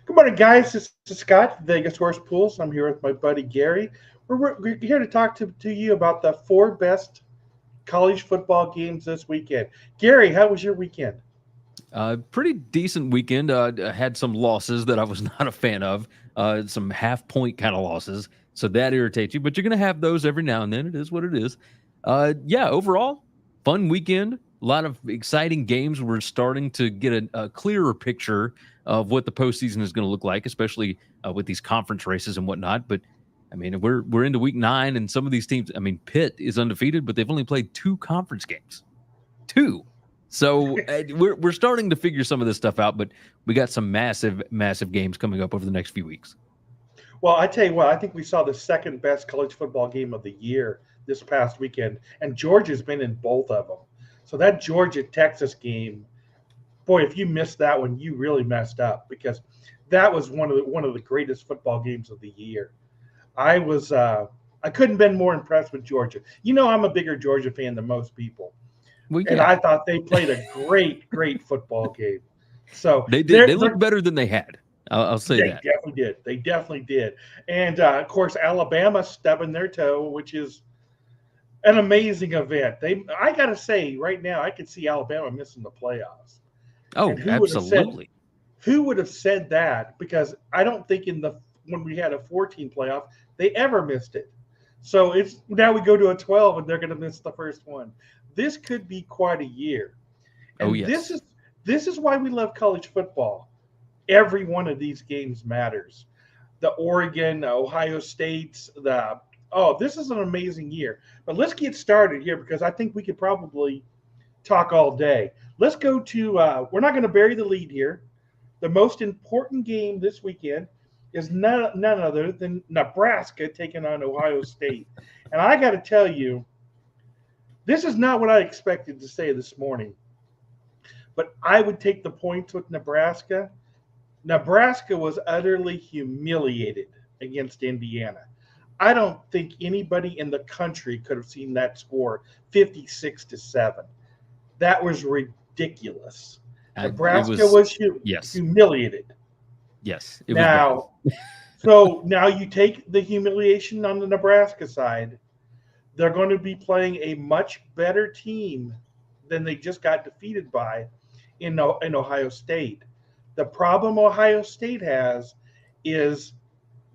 Good morning, guys. This is Scott, Vegas Horse Pools. I'm here with my buddy Gary. We're here to talk to you about the four best college football games this weekend. Gary, how was your weekend? Pretty decent weekend. I had some losses that I was not a fan of, some half point kind of losses. So that irritates you, but you're going to have those every now and then. It is what it is. Yeah, overall, fun weekend. A lot of exciting games. We're starting to get a clearer picture of what the postseason is going to look like, especially with these conference races and whatnot. But I mean, we're into week 9, and some of these teams. I mean, Pitt is undefeated, but they've only played 2 conference games. 2. So we're starting to figure some of this stuff out, but we got some massive games coming up over the next few weeks. Well, I tell you what, I think we saw the second best college football game of the year this past weekend, and Georgia's been in both of them. So that Georgia Texas game, boy, if you missed that one, you really messed up because that was one of the greatest football games of the year. I couldn't been more impressed with Georgia. You know, I'm a bigger Georgia fan than most people, Well, and yeah, I thought they played a great football game. So they did. They looked better than they had. I'll say they that. definitely did. They definitely did. And of course, Alabama stubbing their toe, which is an amazing event. I got to say, right now, I could see Alabama missing the playoffs. And Oh, absolutely. who would have said that? Because I don't think when we had a 14 playoff, they ever missed it. So it's now we go to a 12 and they're going to miss the first one. This could be quite a year. Oh, And yes. this is why we love college football. Every one of these games matters. The Oregon, Ohio States, this is an amazing year. But let's get started here because I think we could probably talk all day. Let's go to we're not going to bury the lead here. The most important game this weekend is none other than Nebraska taking on Ohio State. And I got to tell you, this is not what I expected to say this morning, but I would take the points with Nebraska. Nebraska was utterly humiliated against Indiana. I don't think anybody in the country could have seen that score 56-7. That was ridiculous. It Nebraska was was yes, humiliated. yes. It was bad. Now, so now you take the humiliation on the Nebraska side. They're going to be playing a much better team than they just got defeated by in Ohio State. The problem Ohio State has is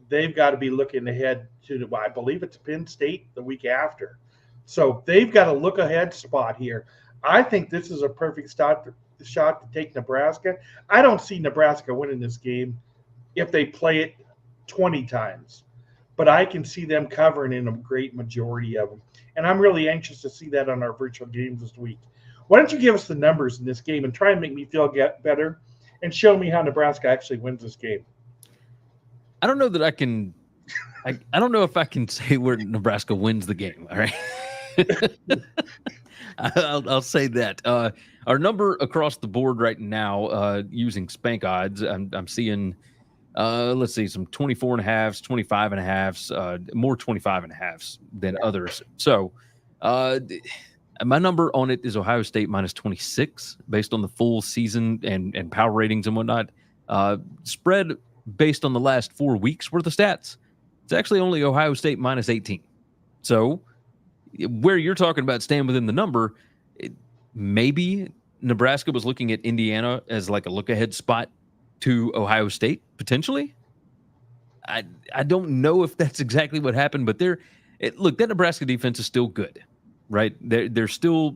they've got to be looking ahead to, I believe it's Penn State the week after. So they've got a look ahead spot here. I think this is a perfect shot to take Nebraska. I don't see Nebraska winning this game if they play it 20 times, but I can see them covering in a great majority of them. And I'm really anxious to see that on our virtual games this week. Why don't you give us the numbers in this game and try and make me feel better and show me how Nebraska actually wins this game? I don't know that I can. I don't know if I can say where Nebraska wins the game. All right. I'll say that. Our number across the board right now, using Spank odds, I'm seeing, let's see, some 24 and a halves, 25 and a halves, more 25 and a halves than others. So, my number on it is Ohio State minus 26 based on the full season and power ratings and whatnot. Spread based on the last 4 weeks worth of stats. It's actually only Ohio State minus 18. So, where you're talking about staying within the number, maybe Nebraska was looking at Indiana as like a look ahead spot to Ohio State potentially. I don't know if that's exactly what happened, but look, that Nebraska defense is still good, right? They're still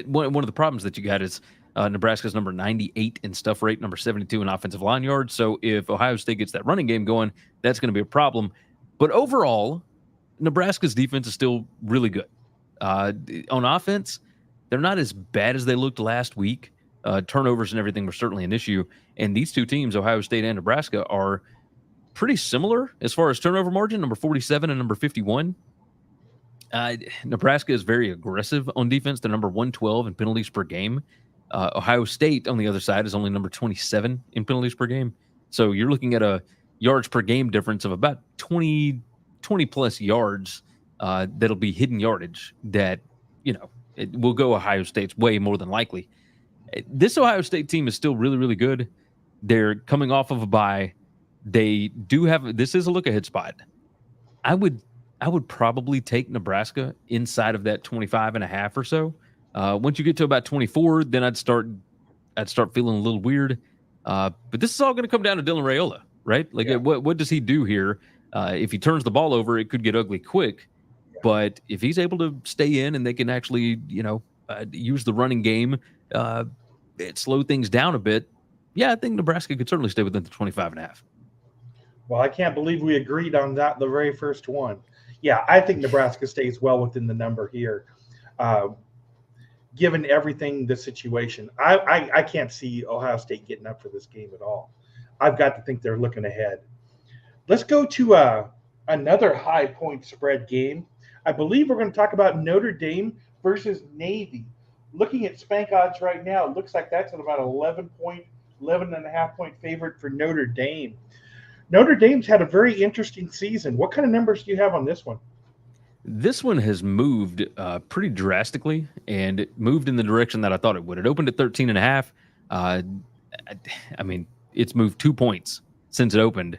one of the problems that you got is Nebraska's number 98 in stuff rate, number 72 in offensive line yards. So if Ohio State gets that running game going, that's going to be a problem. But overall, Nebraska's defense is still really good. On offense, they're not as bad as they looked last week. Turnovers and everything were certainly an issue. And these two teams, Ohio State and Nebraska, are pretty similar as far as turnover margin, number 47 and number 51. Nebraska is very aggressive on defense. They're number 112 in penalties per game. Ohio State, on the other side, is only number 27 in penalties per game. So you're looking at a yards per game difference of about 20 plus yards that'll be hidden yardage that, it will go Ohio State's way more than likely. This Ohio State team is still really, really good. They're coming off of a bye. They do have, this is a look ahead spot. I would probably take Nebraska inside of that 25.5 or so. Once you get to about 24, then I'd start feeling a little weird. But this is all going to come down to Dylan Raiola, right? Like, what does he do here? If he turns the ball over, it could get ugly quick. Yeah. But if he's able to stay in and they can actually, use the running game, slow things down a bit, yeah, I think Nebraska could certainly stay within the 25.5. Well, I can't believe we agreed on that the very first one. Yeah, I think Nebraska stays well within the number here. Given everything, the situation, I can't see Ohio State getting up for this game at all. I've got to think they're looking ahead. Let's go to another high point spread game. I believe we're going to talk about Notre Dame versus Navy. Looking at Spank odds right now, it looks like that's at about 11.5 point favorite for Notre Dame. Notre Dame's had a very interesting season. What kind of numbers do you have on this one? This one has moved pretty drastically, and it moved in the direction that I thought it would. It opened at 13.5. I mean, it's moved 2 points since it opened.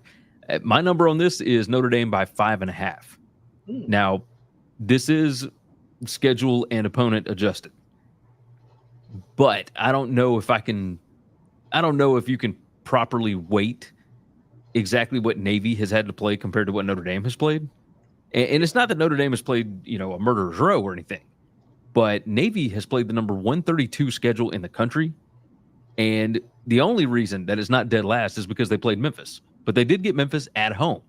My number on this is Notre Dame by 5.5. Now, this is schedule and opponent adjusted, but I don't know if you can properly weight exactly what Navy has had to play compared to what Notre Dame has played. And it's not that Notre Dame has played, a murderer's row or anything, but Navy has played the number 132 schedule in the country. And the only reason that it's not dead last is because they played Memphis, but they did get Memphis at home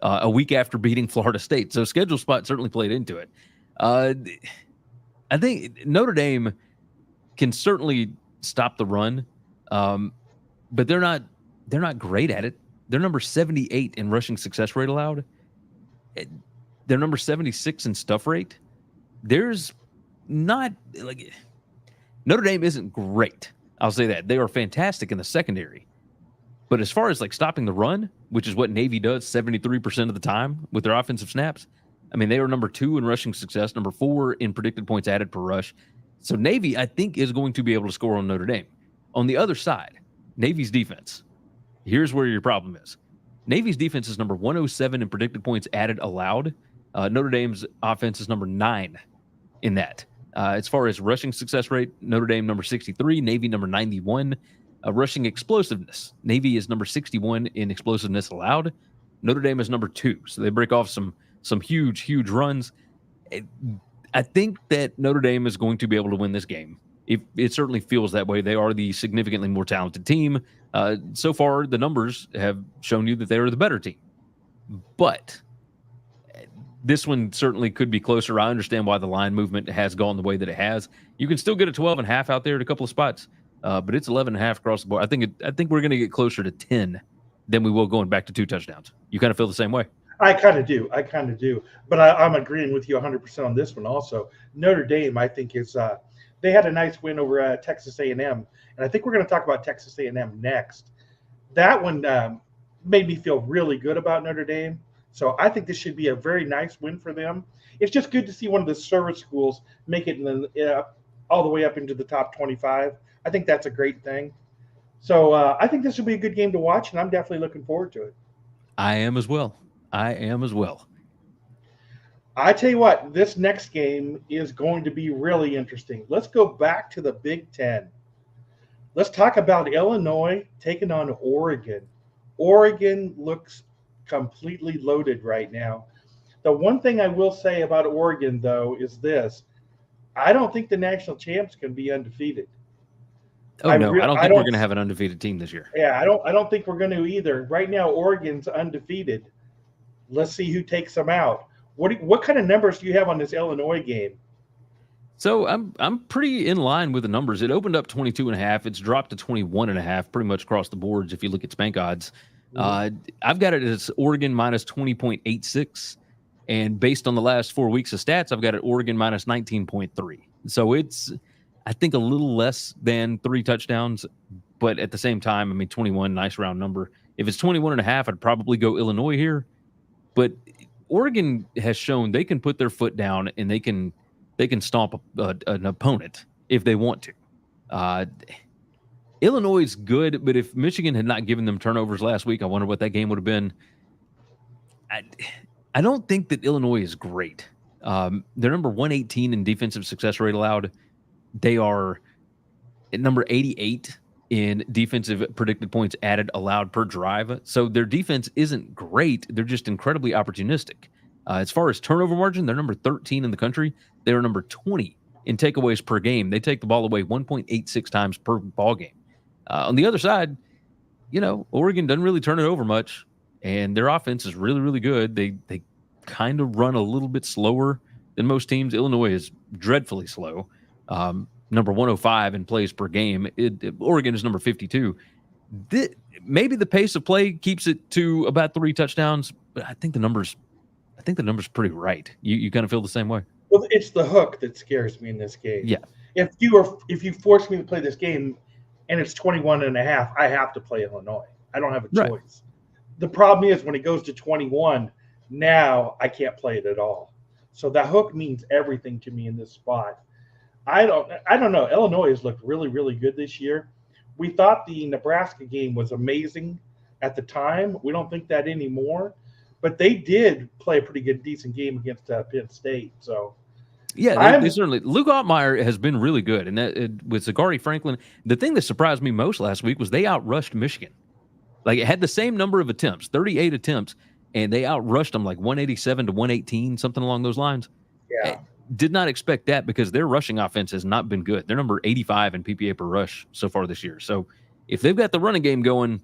a week after beating Florida State. So schedule spot certainly played into it. I think Notre Dame can certainly stop the run, but they're not great at it. They're number 78 in rushing success rate allowed. They're number 76 in stuff rate. There's not Notre Dame isn't great. I'll say that. They are fantastic in the secondary. But as far as stopping the run, which is what Navy does 73% of the time with their offensive snaps, I mean, they are number 2 in rushing success, number 4 in predicted points added per rush. So Navy, I think, is going to be able to score on Notre Dame. On the other side, Navy's defense. Here's where your problem is. Navy's defense is number 107 in predicted points added allowed. Notre Dame's offense is number 9 in that. As far as rushing success rate, Notre Dame number 63, Navy number 91. Rushing explosiveness, Navy is number 61 in explosiveness allowed. Notre Dame is number 2. So they break off some huge runs. I think that Notre Dame is going to be able to win this game. It certainly feels that way. They are the significantly more talented team. So far, the numbers have shown you that they are the better team. But this one certainly could be closer. I understand why the line movement has gone the way that it has. You can still get a 12.5 out there at a couple of spots, but it's 11.5 across the board. I think we're going to get closer to 10 than we will going back to 2 touchdowns. You kind of feel the same way? I kind of do. But I'm agreeing with you 100% on this one also. Notre Dame, I think, is they had a nice win over Texas A&M, and I think we're going to talk about Texas A&M next. That one made me feel really good about Notre Dame, so I think this should be a very nice win for them. It's just good to see one of the service schools make it all the way up into the top 25. I think that's a great thing. So I think this will be a good game to watch, and I'm definitely looking forward to it. I am as well. I tell you what, this next game is going to be really interesting. Let's go back to the Big Ten. Let's talk about Illinois taking on Oregon. Oregon looks completely loaded right now. The one thing I will say about Oregon, though, is this. I don't think the national champs can be undefeated. I don't think we're going to have an undefeated team this year. Yeah, I don't think we're going to either. Right now, Oregon's undefeated. Let's see who takes them out. What kind of numbers do you have on this Illinois game? So I'm pretty in line with the numbers. It opened up 22.5. It's dropped to 21.5 pretty much across the boards if you look at Spank odds. I've got it as Oregon minus 20.86. And based on the last 4 weeks of stats, I've got it Oregon minus 19.3. So it's, I think, a little less than 3 touchdowns. But at the same time, I mean, 21, nice round number. If it's 21.5, I'd probably go Illinois here. But Oregon has shown they can put their foot down and they can stomp an opponent if they want to. Illinois is good, but if Michigan had not given them turnovers last week, I wonder what that game would have been. I don't think that Illinois is great. They're number 118 in defensive success rate allowed. They are at number 88 in defensive predicted points added allowed per drive. So their defense isn't great. They're just incredibly opportunistic. As far as turnover margin, they're number 13 in the country. They're number 20 in takeaways per game. They take the ball away 1.86 times per ball game. On the other side, Oregon doesn't really turn it over much, and their offense is really, really good. They kind of run a little bit slower than most teams. Illinois is dreadfully slow. Number 105 in plays per game. Oregon is number 52. Maybe the pace of play keeps it to about 3 touchdowns, but I think the number's pretty right. You kind of feel the same way. Well, it's the hook that scares me in this game. Yeah. If you force me to play this game and it's 21.5, I have to play Illinois. I don't have a choice. Right. The problem is when it goes to 21, now I can't play it at all. So that hook means everything to me in this spot. I don't know. Illinois has looked really, really good this year. We thought the Nebraska game was amazing at the time. We don't think that anymore. But they did play a pretty good, decent game against Penn State. So, yeah, they certainly. Luke Ottmeyer has been really good, and with Zachary Franklin, the thing that surprised me most last week was they outrushed Michigan. Like it had the same number of attempts, 38 attempts, and they outrushed them like 187 to 118, something along those lines. Yeah. Did not expect that because their rushing offense has not been good. They're number 85 in PPA per rush so far this year. So if they've got the running game going,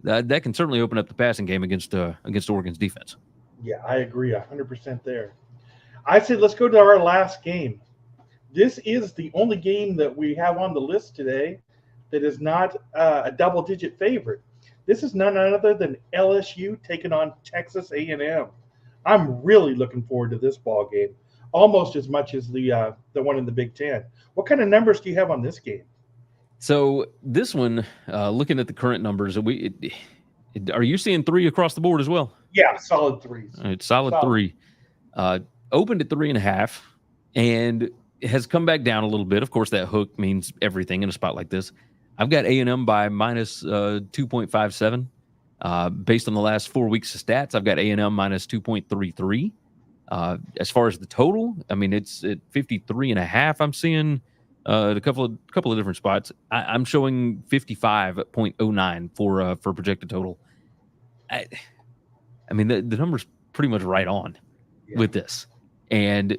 that can certainly open up the passing game against Oregon's defense. Yeah, I agree 100% there. I said let's go to our last game. This is the only game that we have on the list today that is not a double-digit favorite. This is none other than LSU taking on Texas A&M. I'm really looking forward to this ball game. Almost as much as the one in the Big Ten. What kind of numbers do you have on this game? So this one, looking at the current numbers, are you seeing 3 across the board as well? Yeah, solid 3s. It's solid 3. Opened at 3.5, and has come back down a little bit. Of course, that hook means everything in a spot like this. I've got A&M by minus 2.57. Based on the last 4 weeks of stats, I've got A&M minus 2.33. As far as the total, I mean, it's at 53.5. I'm seeing a couple of different spots. I'm showing 55.09 for projected total. I mean, the number's pretty much right on with this. And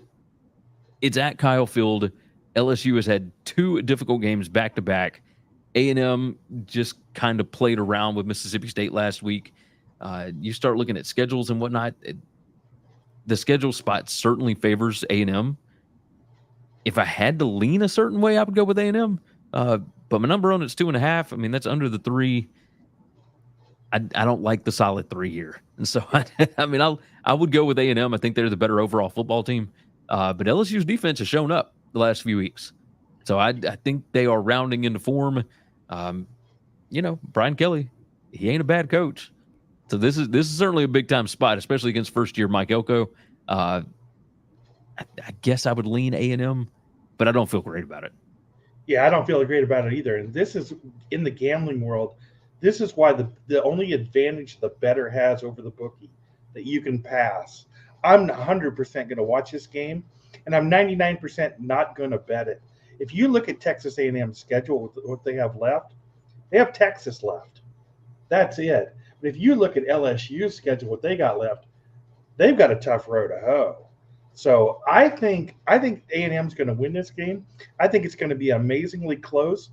it's at Kyle Field. LSU has had 2 difficult games back-to-back. A&M just kind of played around with Mississippi State last week. You start looking at schedules and whatnot, the schedule spot certainly favors A&M. If I had to lean a certain way, I would go with A&M. But my number on it's 2.5. I mean, that's under the 3. I don't like the solid 3 here. And so, I would go with A&M. I think they're the better overall football team. But LSU's defense has shown up the last few weeks. So I think they are rounding into form. Brian Kelly, he ain't a bad coach. So this is certainly a big time spot, especially against first year Mike Elko. I guess I would lean A&M, but I don't feel great about it. Yeah, I don't feel great about it either. And this is in the gambling world. This is why the only advantage the bettor has over the bookie that you can pass. I'm 100% going to watch this game, and I'm 99% not going to bet it. If you look at Texas A&M's schedule, with what they have left, they have Texas left. That's it. But if you look at LSU's schedule, what they got left, they've got a tough road to hoe. So I think A&M's going to win this game. I think it's going to be amazingly close,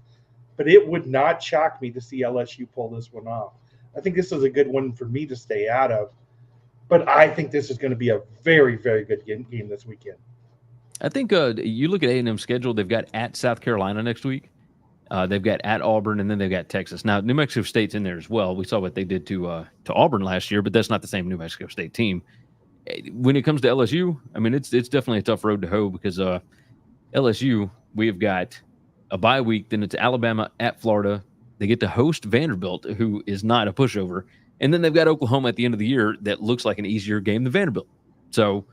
but it would not shock me to see LSU pull this one off. I think this is a good one for me to stay out of, but I think this is going to be a very, very good game this weekend. I think you look at A&M's schedule, they've got at South Carolina next week. They've got at Auburn, and then they've got Texas. Now, New Mexico State's in there as well. We saw what they did to Auburn last year, but that's not the same New Mexico State team. When it comes to LSU, I mean, it's definitely a tough road to hoe because LSU, we've got a bye week, then it's Alabama at Florida. They get to host Vanderbilt, who is not a pushover. And then they've got Oklahoma at the end of the year that looks like an easier game than Vanderbilt. So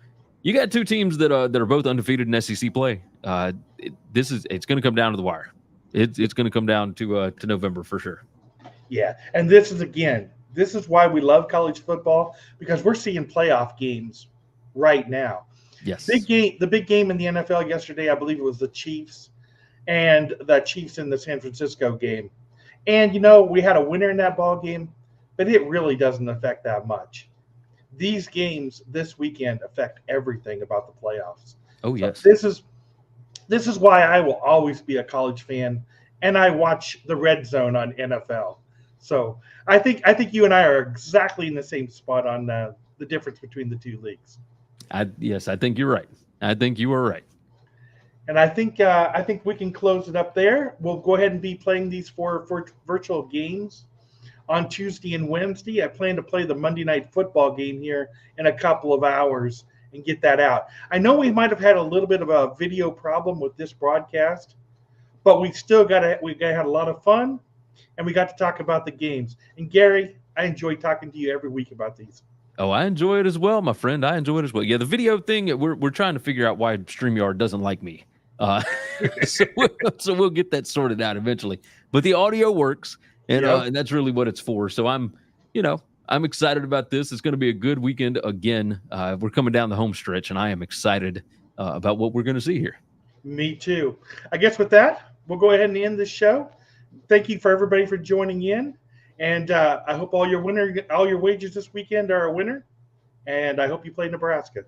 you got 2 teams that are both undefeated in SEC play. It's going to come down to the wire. It's going to come down to November for sure. Yeah, and this is why we love college football, because we're seeing playoff games right now. Yes. The big game in the NFL yesterday, I believe it was the Chiefs and the Chiefs in the San Francisco game. And we had a winner in that ball game, but it really doesn't affect that much. These games this weekend affect everything about the playoffs. Oh So yes. this is why I will always be a college fan, and I watch the Red Zone on NFL. So I think you and I are exactly in the same spot on the difference between the two leagues. Yes, I think you're right. I think you are right. And I think we can close it up there. We'll go ahead and be playing these four virtual games on Tuesday and Wednesday. I plan to play the Monday Night Football game here in a couple of hours and get that out. I know we might have had a little bit of a video problem with this broadcast, but we had a lot of fun, and we got to talk about the games. And Gary, I enjoy talking to you every week about these. Oh, I enjoy it as well, my friend. I enjoy it as well. Yeah, the video thing, we're trying to figure out why StreamYard doesn't like me. So we'll get that sorted out eventually. But the audio works, and that's really what it's for. So I'm excited about this. It's going to be a good weekend again. We're coming down the home stretch, and I am excited about what we're going to see here. Me too. I guess with that, we'll go ahead and end this show. Thank you for everybody for joining in, and I hope all your wages this weekend are a winner, and I hope you play Nebraska.